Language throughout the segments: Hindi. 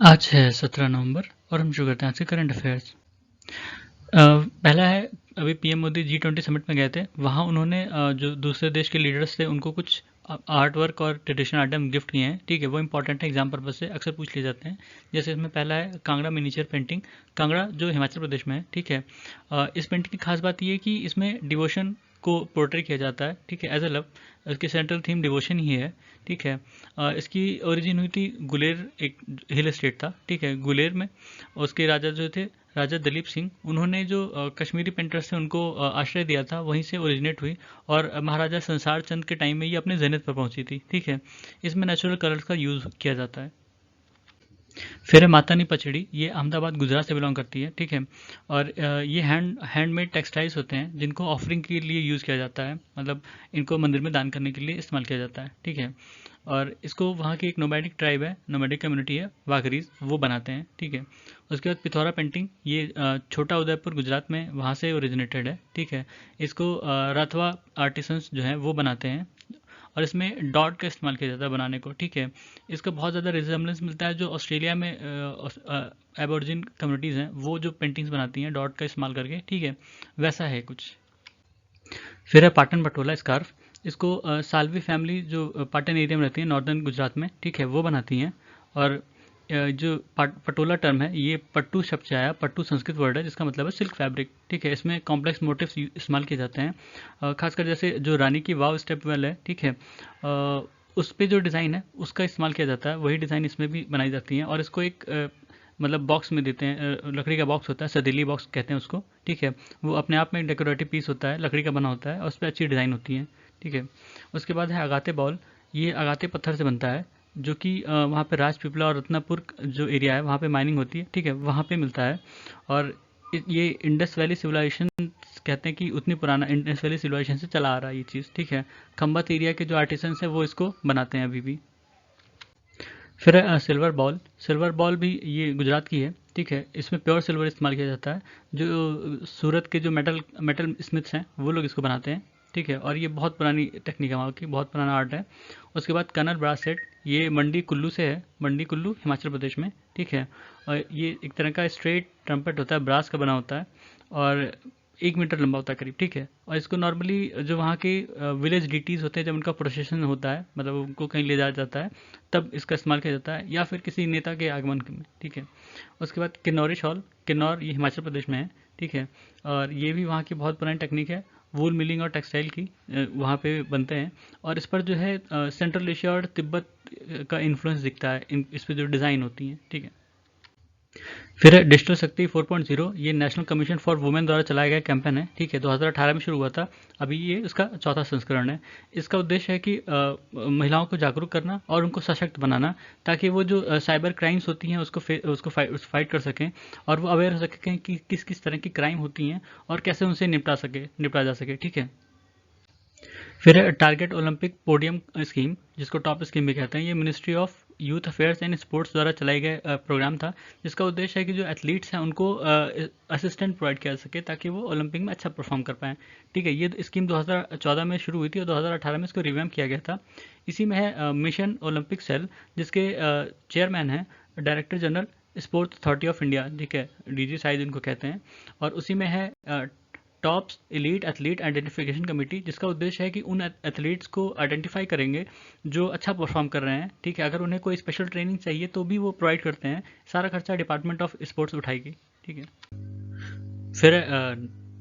आज है 17 नवंबर और हम शुरू करते हैं आज के करंट अफेयर्स। पहला है, अभी पीएम मोदी G20 समिट में गए थे। वहाँ उन्होंने जो दूसरे देश के लीडर्स थे उनको कुछ आर्ट वर्क और ट्रेडिशनल आइटम गिफ्ट किए हैं। ठीक है, वो इंपॉर्टेंट है, एग्जाम पर्पज से अक्सर पूछ लिए जाते हैं। जैसे इसमें पहला है कांगड़ा मिनीचर पेंटिंग। कांगड़ा जो हिमाचल प्रदेश में है, ठीक है। इस पेंटिंग की खास बात ये है कि इसमें डिवोशन को पोर्ट्रे किया जाता है, ठीक है, एज अ लव। इसकी सेंट्रल थीम डिवोशन ही है, ठीक है। इसकी ओरिजिन हुई थी गुलेर, एक हिल स्टेट था, ठीक है, गुलेर में। उसके राजा जो थे, राजा दलीप सिंह, उन्होंने जो कश्मीरी पेंटर्स थे उनको आश्रय दिया था, वहीं से ओरिजिनेट हुई। और महाराजा संसार चंद के टाइम में ये अपने जेनिथ पर पहुंची थी, ठीक है। इसमें नेचुरल कलर्स का यूज़ किया जाता है। फिर है मातानी पचड़ी, ये अहमदाबाद गुजरात से बिलोंग करती है, ठीक है। और ये हैंडमेड टेक्सटाइल्स होते हैं जिनको ऑफरिंग के लिए यूज़ किया जाता है, मतलब इनको मंदिर में दान करने के लिए इस्तेमाल किया जाता है, ठीक है। और इसको वहाँ की एक नोमैडिक ट्राइब है, नोमैडिक कम्युनिटी है वाघरीज, वो बनाते हैं, ठीक है। उसके बाद पिथौरा पेंटिंग, ये छोटा उदयपुर गुजरात में, वहाँ से ओरिजिनेटेड है, ठीक है। इसको राथवा आर्टिसंस जो हैं वो बनाते हैं। और इसमें डॉट का इस्तेमाल किया जाता है बनाने को, ठीक है। इसका बहुत ज़्यादा रिजेम्बलेंस मिलता है जो ऑस्ट्रेलिया में एबॉर्जिन कम्युनिटीज़ हैं, वो जो पेंटिंग्स बनाती हैं डॉट का इस्तेमाल करके, ठीक है, वैसा है कुछ। फिर है पाटन पटोला स्कार्फ। इसको साल्वी फैमिली जो पाटन एरिया में रहती है नॉर्दर्न गुजरात में, ठीक है, वो बनाती हैं। और जो पटोला टर्म है, ये पट्टू शब्द से आया, पट्टू संस्कृत वर्ड है जिसका मतलब है सिल्क फैब्रिक, ठीक है। इसमें कॉम्प्लेक्स मोटिव्स इस्तेमाल किए जाते हैं। खासकर जैसे जो रानी की वाव स्टेप वेल है, ठीक है, उस पे जो डिज़ाइन है उसका इस्तेमाल किया जाता है, वही डिज़ाइन इसमें भी बनाई जाती है। और इसको एक मतलब बॉक्स में देते हैं, लकड़ी का बॉक्स होता है, सतीली बॉक्स कहते हैं उसको, ठीक है। वो अपने आप में एक डेकोरेटिव पीस होता है, लकड़ी का बना होता है और उस पर अच्छी डिज़ाइन होती है, ठीक है। उसके बाद है अगाते बॉल। ये अगाते पत्थर से बनता है, जो कि वहाँ पे राजपीपला और रत्नापुर जो एरिया है वहाँ पे माइनिंग होती है, ठीक है, वहाँ पे मिलता है। और ये इंडस वैली सिविलाइजेशन कहते हैं कि उतनी पुराना इंडस वैली सिविलाइजेशन से चला आ रहा है ये चीज़, ठीक है। खंबत एरिया के जो आर्टिसंस हैं वो इसको बनाते हैं अभी भी। फिर है सिल्वर बॉल। सिल्वर बॉल भी ये गुजरात की है, ठीक है। इसमें प्योर सिल्वर इस्तेमाल किया जाता है। जो सूरत के जो मेटल मेटल स्मिथ्स हैं वो लोग इसको बनाते हैं, ठीक है। और ये बहुत पुरानी टेक्निक है, वहाँ की बहुत पुराना आर्ट है। उसके बाद कनर ब्रास सेट, ये मंडी कुल्लू से है, मंडी कुल्लू हिमाचल प्रदेश में, ठीक है। और ये एक तरह का स्ट्रेट ट्रम्पेट होता है, ब्रास का बना होता है। और 1 मीटर लंबा होता है करीब, ठीक है। और इसको नॉर्मली जो वहाँ के विलेज डीटीज़ होते हैं, जब उनका प्रोसेशन होता है, मतलब उनको कहीं ले जाया जाता है, तब इसका इस्तेमाल किया जाता है, या फिर किसी नेता के आगमन में, ठीक है। उसके बाद किन्नौरी शॉल। किन्नौर ये हिमाचल प्रदेश में है, ठीक है। और ये भी वहाँ की बहुत पुरानी टेक्निक है, वूल मिलिंग और टेक्सटाइल की, वहाँ पे बनते हैं। और इस पर जो है सेंट्रल एशिया और तिब्बत का इन्फ्लुएंस दिखता है इस पर जो डिज़ाइन होती हैं, ठीक है। फिर है डिजिटल शक्ति 4.0। ये नेशनल कमीशन फॉर वुमेन द्वारा चलाया गया कैंपेन है, ठीक है, 2018 में शुरू हुआ था। अभी ये इसका चौथा संस्करण है। इसका उद्देश्य है कि महिलाओं को जागरूक करना और उनको सशक्त बनाना, ताकि वो जो साइबर क्राइम्स होती हैं उसको फाइट कर सकें, और वो अवेयर हो सकें कि किस किस तरह की क्राइम होती हैं और कैसे उनसे निपटा जा सके, ठीक है। फिर है टारगेट ओलंपिक पोडियम स्कीम, जिसको टॉप स्कीम भी कहते हैं। ये ministry of youth affairs and sports द्वारा चलाए गए प्रोग्राम था, जिसका उद्देश्य है कि जो एथलीट्स हैं उनको असिस्टेंट प्रोवाइड किया जा सके, ताकि वो ओलंपिक में अच्छा परफॉर्म कर पाएँ, ठीक है। ये स्कीम 2014 में शुरू हुई थी और 2018 में इसको रिवैम्प किया गया था। इसी में है मिशन ओलंपिक सेल, जिसके चेयरमैन हैं director general sports authority of India, ठीक है, डीजी शायद इनको कहते हैं। और उसी में है tops elite athlete identification committee, जिसका उद्देश्य है कि उन एथलीट्स को आइडेंटिफाई करेंगे जो अच्छा परफॉर्म कर रहे हैं, ठीक है। अगर उन्हें कोई स्पेशल ट्रेनिंग चाहिए तो भी वो प्रोवाइड करते हैं, सारा खर्चा डिपार्टमेंट ऑफ स्पोर्ट्स उठाएगी, ठीक है। फिर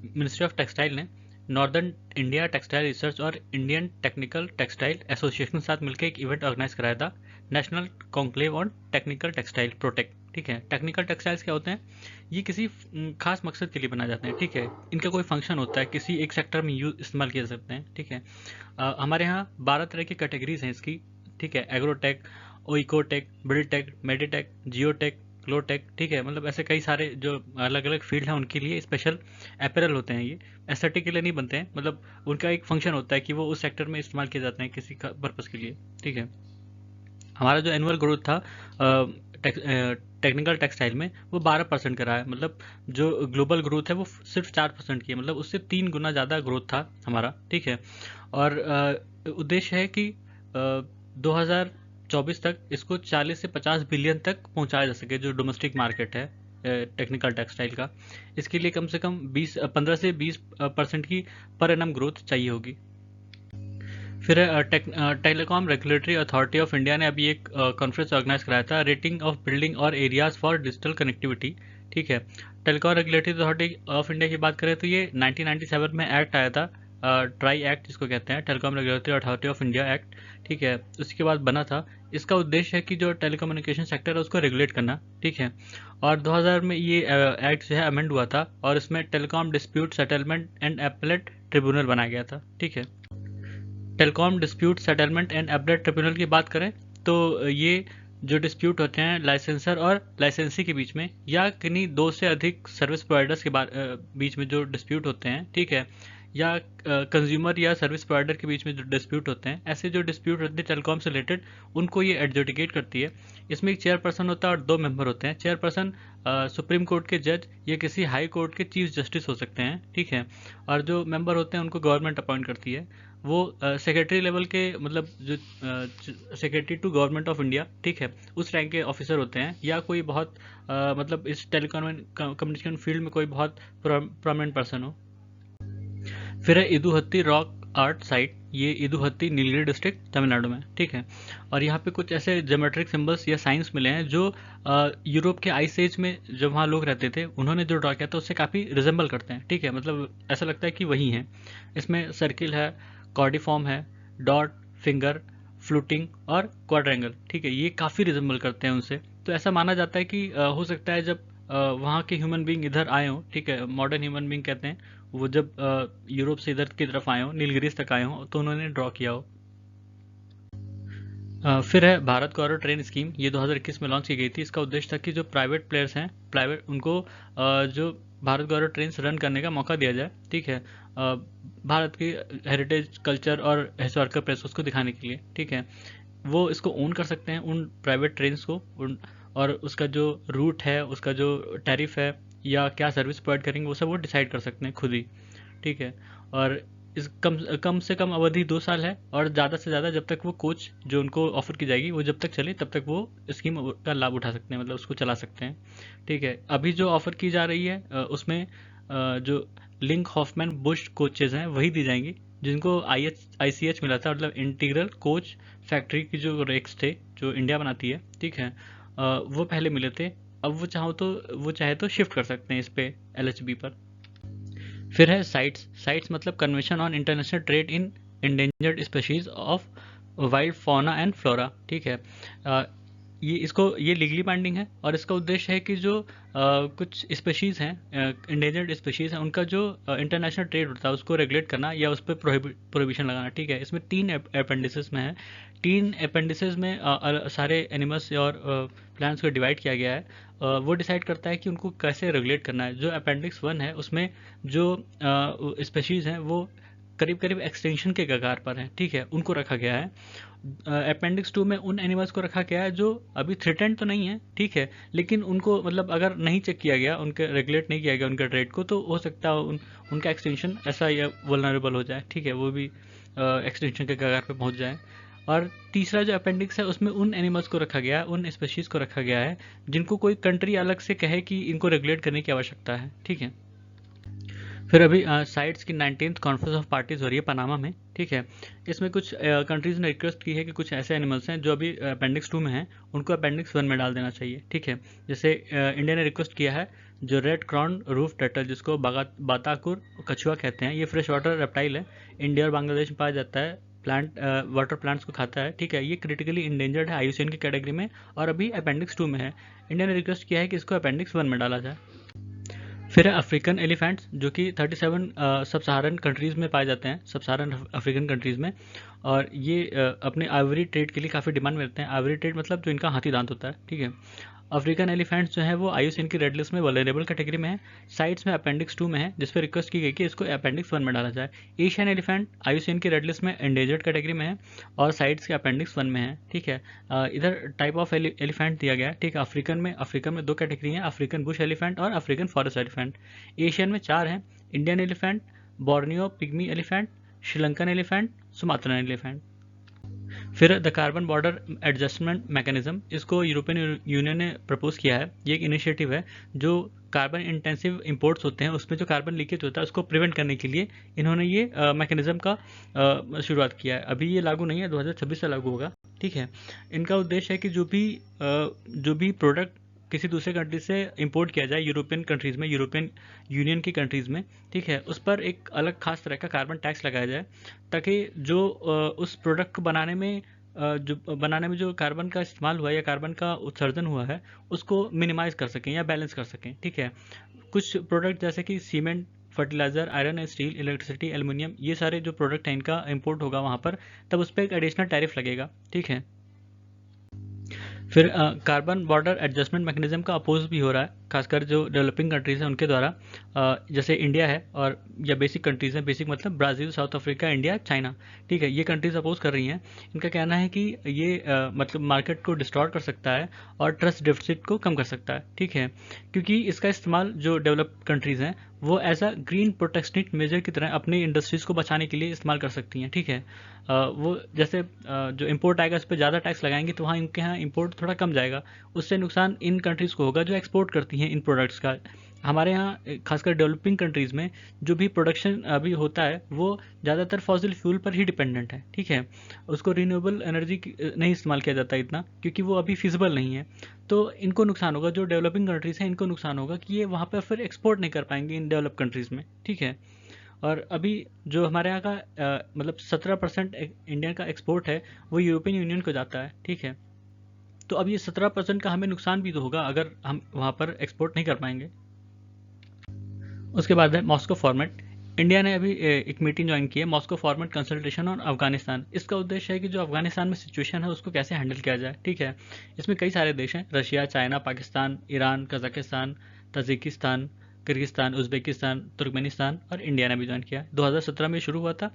मिनिस्ट्री ऑफ टेक्सटाइल ने नॉर्दर्न इंडिया टेक्सटाइल रिसर्च और इंडियन टेक्निकल टेक्सटाइल एसोसिएशन के साथ मिलकर एक इवेंट ऑर्गेनाइज कराया था, national conclave on technical textile protect, ठीक है। टेक्निकल टेक्सटाइल्स क्या होते हैं? ये किसी खास मकसद के लिए बनाए जाते हैं, ठीक है। इनका कोई फंक्शन होता है, किसी एक सेक्टर में यूज इस्तेमाल किए जा सकते हैं, ठीक है। हमारे यहाँ 12 तरह की कैटेगरीज हैं इसकी, ठीक है। एग्रोटेक, ओइकोटेक, बिल्डटेक, मेडिटेक, जियोटेक, क्लोटेक, ठीक है। मतलब ऐसे कई सारे जो अलग अलग फील्ड हैं उनके लिए स्पेशल अपैरल होते हैं। ये एस्थेटिक के लिए नहीं बनते हैं, मतलब उनका एक फंक्शन होता है कि वो उस सेक्टर में इस्तेमाल किए जाते हैं किसी पर्पज़ के लिए, ठीक है। हमारा जो एनुअल ग्रोथ था टेक्निकल टेक्सटाइल में, वो 12% का रहा है। मतलब जो ग्लोबल ग्रोथ है वो सिर्फ 4% की है, मतलब उससे 3 गुना ज़्यादा ग्रोथ था हमारा, ठीक है। और उद्देश्य है कि 2000 2024 तक इसको 40 से 50 बिलियन तक पहुंचाया जा सके, जो डोमेस्टिक मार्केट है टेक्निकल टेक्सटाइल का। इसके लिए कम से कम 15 से 20% की पर एनम ग्रोथ चाहिए होगी। फिर telecom regulatory authority of India ने अभी एक कॉन्फ्रेंस ऑर्गेनाइज कराया था, रेटिंग ऑफ बिल्डिंग और एरियाज फॉर डिजिटल कनेक्टिविटी। ठीक है, telecom regulatory authority of India की बात करें तो ये 1997 में एक्ट आया था, ट्राई एक्ट जिसको कहते हैं, telecom regulatory authority of India act. ठीक है, उसके बाद बना था। इसका उद्देश्य है कि जो टेलीकम्युनिकेशन सेक्टर है उसको रेगुलेट करना। ठीक है, और 2000 में ये एक्ट जो है अमेंड हुआ था, और इसमें telecom dispute settlement and appellate tribunal बनाया गया था। ठीक है, telecom dispute settlement and appellate tribunal की बात करें तो ये जो डिस्प्यूट होते हैं लाइसेंसर और लाइसेंसी के बीच में, या किन्हीं दो से अधिक सर्विस प्रोवाइडर्स के बीच में जो डिस्प्यूट होते हैं, ठीक है, या कंज्यूमर या सर्विस प्रोवाइडर के बीच में जो डिस्प्यूट होते हैं, ऐसे जो डिस्प्यूट होते हैं टेलीकॉम से रिलेटेड, उनको ये एडजुडिकेट करती है। इसमें एक चेयरपर्सन होता है और 2 मेंबर होते हैं। चेयरपर्सन सुप्रीम कोर्ट के जज या किसी हाई कोर्ट के चीफ जस्टिस हो सकते हैं। ठीक है, और जो मेंबर होते हैं उनको गवर्नमेंट अपॉइंट करती है। वो सेक्रेटरी लेवल के, मतलब जो secretary to government of India, ठीक है, उस रैंक के ऑफिसर होते हैं, या कोई बहुत मतलब इस कम्युनिकेशन फील्ड में कोई बहुत प्रोमिनेंट पर्सन हो। फिर है इदुहत्ती रॉक आर्ट साइट, ये इदुहत्ती नीलगिरी डिस्ट्रिक्ट तमिलनाडु में। ठीक है, और यहाँ पे कुछ ऐसे ज्योमेट्रिक सिंबल्स या साइंस मिले हैं जो यूरोप के आइस एज में जब वहाँ लोग रहते थे उन्होंने जो ड्रॉ किया था उससे काफ़ी रिजेंबल करते हैं। ठीक है, मतलब ऐसा लगता है कि वही हैं। इसमें सर्किल है, कॉर्डिफॉर्म है, डॉट, फिंगर, फ्लूटिंग और क्वाड्रेंगल। ठीक है, ये काफ़ी रिजेंबल करते हैं उनसे। तो ऐसा माना जाता है कि हो सकता है जब वहाँ के ह्यूमन बींग इधर आए हों, ठीक है, मॉडर्न ह्यूमन बींग कहते हैं, वो जब यूरोप से इधर की तरफ आए हों, नीलगिरीज तक आए हों, तो उन्होंने ड्रॉ किया हो। फिर है भारत गौरव ट्रेन स्कीम, ये 2021 में लॉन्च की गई थी। इसका उद्देश्य था कि जो प्राइवेट प्लेयर्स हैं, प्राइवेट, उनको जो भारत गौरव ट्रेन रन करने का मौका दिया जाए। ठीक है, भारत की हेरिटेज, कल्चर और हिस्टोरिकल प्लेस उसको दिखाने के लिए। ठीक है, वो इसको ओन कर सकते हैं उन प्राइवेट ट्रेन्स को, और उसका जो रूट है, उसका जो टैरिफ है, या क्या सर्विस प्रोवाइड करेंगे, वो सब वो डिसाइड कर सकते हैं खुद ही। ठीक है, और इस कम से कम अवधि 2 साल है, और ज़्यादा से ज़्यादा जब तक वो कोच जो उनको ऑफर की जाएगी वो जब तक चले तब तक वो स्कीम का लाभ उठा सकते हैं, मतलब उसको चला सकते हैं। ठीक है, अभी जो ऑफर की जा रही है उसमें जो लिंक हॉफमैन बुश कोचेज हैं वही दी जाएंगी, जिनको ICH मिला था, मतलब इंटीग्रल कोच फैक्ट्री की जो रेक्स थे जो इंडिया बनाती है। ठीक है, वो पहले मिले थे। अब वो चाहे तो शिफ्ट कर सकते हैं इस पे LHB पर। फिर है साइट्स मतलब convention on international trade in endangered species of wild fauna and flora. ठीक है, ये लीगली बाइंडिंग है, और इसका उद्देश्य है कि जो कुछ स्पीशीज हैं, इंडेंजर्ड स्पीशीज हैं, उनका जो इंटरनेशनल ट्रेड होता है उसको रेगुलेट करना या उस पर प्रोहिबिशन लगाना। ठीक है, इसमें 3 अपेंडिसेस में है। 3 अपेंडिसेस में सारे एनिमल्स और प्लांट्स को डिवाइड किया गया है। वो डिसाइड करता है कि उनको कैसे रेगुलेट करना है। जो अपेंडिक्स 1 है उसमें जो स्पीशीज़ हैं वो करीब करीब एक्सटेंशन के कगार पर हैं। ठीक है, उनको रखा गया है। अपेंडिक्स 2 में उन एनिमल्स को रखा गया है जो अभी थ्रेटेंड तो नहीं है, ठीक है, लेकिन उनको, मतलब अगर नहीं चेक किया गया, उनके रेगुलेट नहीं किया गया उनके ट्रेड को, तो हो सकता है उनका एक्सटेंशन ऐसा या वल्नरेबल हो जाए। ठीक है, वो भी एक्सटेंशन के कगार पर पहुंच जाए। और तीसरा जो अपेंडिक्स है उसमें उन एनिमल्स को रखा गया है, उन स्पीशीज़ को रखा गया है जिनको कोई कंट्री अलग से कहे कि इनको रेगुलेट करने की आवश्यकता है। ठीक है, फिर अभी साइट्स की 19th कॉन्फ्रेंस ऑफ पार्टीज हो रही है पनामा में। ठीक है, इसमें कुछ कंट्रीज ने रिक्वेस्ट की है कि कुछ ऐसे एनिमल्स हैं जो अभी अपेंडिक्स 2 में हैं, उनको अपेंडिक्स 1 में डाल देना चाहिए। ठीक है, जैसे इंडिया ने रिक्वेस्ट किया है जो रेड क्राउन रूफ टर्टल, जिसको बाताकुर कछुआ कहते हैं, ये फ्रेश वाटर रेप्टाइल है, इंडिया और बांग्लादेश में पाया जाता है, प्लांट वाटर प्लांट्स को खाता है। ठीक है, ये क्रिटिकली इंडेंजर्ड है IUCN की कैटेगरी में, और अभी अपेंडिक्स 2 में है। इंडिया ने रिक्वेस्ट किया है कि इसको अपेंडिक्स 1 में डाला जाए। फिर है अफ्रीकन एलिफेंट्स, जो कि 37 सब सहारन कंट्रीज़ में पाए जाते हैं, सब सहारन अफ्रीकन कंट्रीज़ में, और ये अपने आइवरी ट्रेड के लिए काफ़ी डिमांड में रहते हैं। आइवरी ट्रेड मतलब जो इनका हाथी दांत होता है। ठीक है, अफ्रीकन एलिफेंट्स जो है वो IUCN की रेड लिस्ट में वल्नरेबल कैटेगरी में है। साइट्स में अपेंडिक्स 2 में है, जिस पर रिक्वेस्ट की गई कि इसको अपेंडिक्स 1 में डाला जाए। एशियन एलिफेंट IUCN की रेड लिस्ट में एंडेंजर्ड कैटेगरी में है, और साइट्स के अपेंडिक्स 1 में है। ठीक है, इधर टाइप ऑफ एलिफेंट दिया गया है। ठीक है, अफ्रीकन में 2 कैटेगरी हैं, अफ्रीकन बुश एलिफेंट और अफ्रीकन फॉरेस्ट एलिफेंट। एशियन में 4 हैं, Indian elephant, Borneo pygmy elephant, Sri Lankan elephant, Sumatran elephant. फिर the carbon border adjustment mechanism, इसको यूरोपियन यूनियन ने प्रपोज किया है। ये एक इनिशिएटिव है जो कार्बन इंटेंसिव इंपोर्ट्स होते हैं उसमें जो कार्बन लीकेज होता है उसको प्रिवेंट करने के लिए इन्होंने ये मैकेनिज्म का शुरुआत किया है। अभी ये लागू नहीं है, 2026 से लागू होगा। ठीक है, इनका उद्देश्य है कि जो भी प्रोडक्ट किसी दूसरे कंट्री से इंपोर्ट किया जाए यूरोपियन कंट्रीज़ में, यूरोपियन यूनियन की कंट्रीज़ में, ठीक है, उस पर एक अलग खास तरह का कार्बन टैक्स लगाया जाए, ताकि जो उस प्रोडक्ट को बनाने में जो कार्बन का इस्तेमाल हुआ है या कार्बन का उत्सर्जन हुआ है उसको मिनिमाइज कर सकें या बैलेंस कर सकें। ठीक है, कुछ प्रोडक्ट जैसे कि cement, fertiliser, iron and steel, electricity, aluminium, ये सारे जो प्रोडक्ट हैं इनका इंपोर्ट होगा वहाँ पर, तब उस पर एक एडिशनल टैरिफ लगेगा। ठीक है, फिर कार्बन बॉर्डर एडजस्टमेंट मैकेनिज्म का अपोज भी हो रहा है, खासकर जो डेवलपिंग कंट्रीज़ हैं उनके द्वारा, जैसे इंडिया है और या बेसिक कंट्रीज़ हैं, बेसिक मतलब Brazil, south Africa, India, China. ठीक है, ये कंट्रीज़ अपोज कर रही हैं। इनका कहना है कि ये मतलब मार्केट को डिस्टॉर्ट कर सकता है और ट्रस्ट डेफिसिट को कम कर सकता है। ठीक है, क्योंकि इसका इस्तेमाल जो डेवलप्ड कंट्रीज़ हैं वो as a green protectionist measure की तरह अपनी इंडस्ट्रीज़ को बचाने के लिए इस्तेमाल कर सकती हैं। ठीक है, वो जैसे जो इम्पोर्ट आएगा उस पर ज़्यादा टैक्स लगाएंगे तो वहाँ इनके यहाँ इम्पोर्ट थोड़ा कम जाएगा, उससे नुकसान इन कंट्रीज़ को होगा जो एक्सपोर्ट करती हैं इन प्रोडक्ट्स का। हमारे यहाँ खासकर डेवलपिंग कंट्रीज़ में जो भी प्रोडक्शन अभी होता है वो ज़्यादातर फॉसिल फ्यूल पर ही डिपेंडेंट है। ठीक है, उसको रिन्यूएबल एनर्जी नहीं इस्तेमाल किया जाता इतना, क्योंकि वो अभी फिजिबल नहीं है। तो इनको नुकसान होगा, जो डेवलपिंग कंट्रीज़ हैं इनको नुकसान होगा कि ये वहाँ पर फिर एक्सपोर्ट नहीं कर पाएंगे इन डेवलप कंट्रीज़ में। ठीक है, और अभी जो हमारे यहाँ का मतलब 17% इंडिया का एक्सपोर्ट है वो यूरोपियन यूनियन को जाता है। ठीक है, तो अब ये 17% का हमें नुकसान भी तो होगा अगर हम वहाँ पर एक्सपोर्ट नहीं कर पाएंगे। उसके बाद है मॉस्को फॉर्मेट। इंडिया ने अभी एक मीटिंग ज्वाइन की है, Moscow format consultation on Afghanistan. इसका उद्देश्य है कि जो अफगानिस्तान में सिचुएशन है उसको कैसे हैंडल किया जाए। ठीक है, इसमें कई सारे देश हैं, Russia, China, Pakistan, Iran, Kazakhstan, Tajikistan, Kyrgyzstan, Uzbekistan, Turkmenistan और इंडिया ने भी ज्वाइन किया। 2017 में शुरू हुआ था,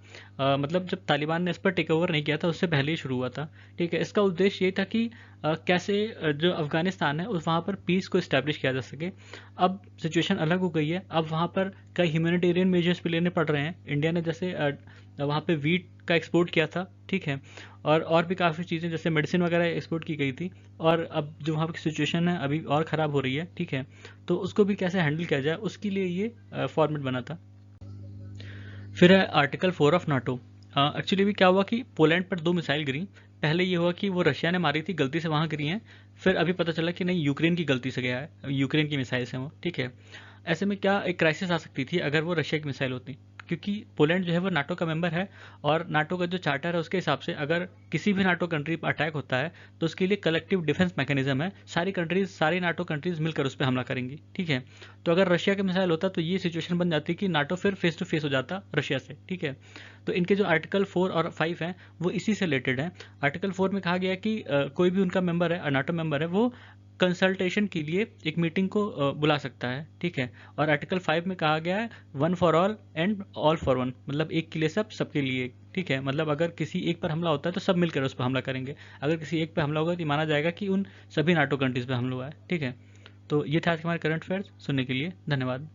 मतलब जब तालिबान ने इस पर टेक ओवर नहीं किया था उससे पहले ही शुरू हुआ था। ठीक है, इसका उद्देश्य ये था कि कैसे जो अफगानिस्तान है उस वहाँ पर पीस को इस्टेब्लिश किया जा सके। अब सिचुएशन अलग हो गई है, अब वहाँ पर कई ह्यूमैनिटेरियन मेजर्स भी लेने पड़ रहे हैं। इंडिया ने जैसे वहाँ पे वीट का एक्सपोर्ट किया था। ठीक है, और भी काफ़ी चीज़ें जैसे मेडिसिन वगैरह एक्सपोर्ट की गई थी, और अब जो वहाँ की सिचुएशन है अभी और ख़राब हो रही है। ठीक है, तो उसको भी कैसे हैंडल किया जाए उसके लिए ये फॉर्मेट बना था। फिर है आर्टिकल 4 ऑफ नाटो। एक्चुअली भी क्या हुआ कि पोलैंड पर 2 मिसाइल गिरी। पहले ये हुआ कि वो रशिया ने मारी थी, गलती से वहाँ गिरी हैं। फिर अभी पता चला कि नहीं, यूक्रेन की गलती से गया है, यूक्रेन की मिसाइल से वो। ठीक है, ऐसे में क्या एक क्राइसिस आ सकती थी अगर वो रशिया की मिसाइल होती, क्योंकि पोलैंड जो है वो नाटो का मेंबर है, और नाटो का जो चार्टर है उसके हिसाब से अगर किसी भी नाटो कंट्री पर अटैक होता है तो उसके लिए कलेक्टिव डिफेंस मैकेनिज्म है, सारी नाटो कंट्रीज मिलकर उस पर हमला करेंगी। ठीक है, तो अगर रशिया का मिसाइल होता तो ये सिचुएशन बन जाती कि नाटो फिर फेस टू फेस हो जाता रशिया से। ठीक है, तो इनके जो आर्टिकल 4 और 5 हैं वो इसी से रिलेटेड हैं। आर्टिकल 4 में कहा गया है कि कोई भी उनका मेंबर है, नाटो मेंबर है, वो कंसल्टेशन के लिए एक मीटिंग को बुला सकता है। ठीक है, और आर्टिकल 5 में कहा गया है 1 for all and all for 1, मतलब एक के लिए सब, सबके लिए एक। ठीक है, मतलब अगर किसी एक पर हमला होता है तो सब मिलकर उस पर हमला करेंगे, अगर किसी एक पर हमला होगा तो माना जाएगा कि उन सभी नाटो कंट्रीज पर हमला हुआ है। ठीक है, तो ये था आज हमारे करंट अफेयर्स। सुनने के लिए धन्यवाद।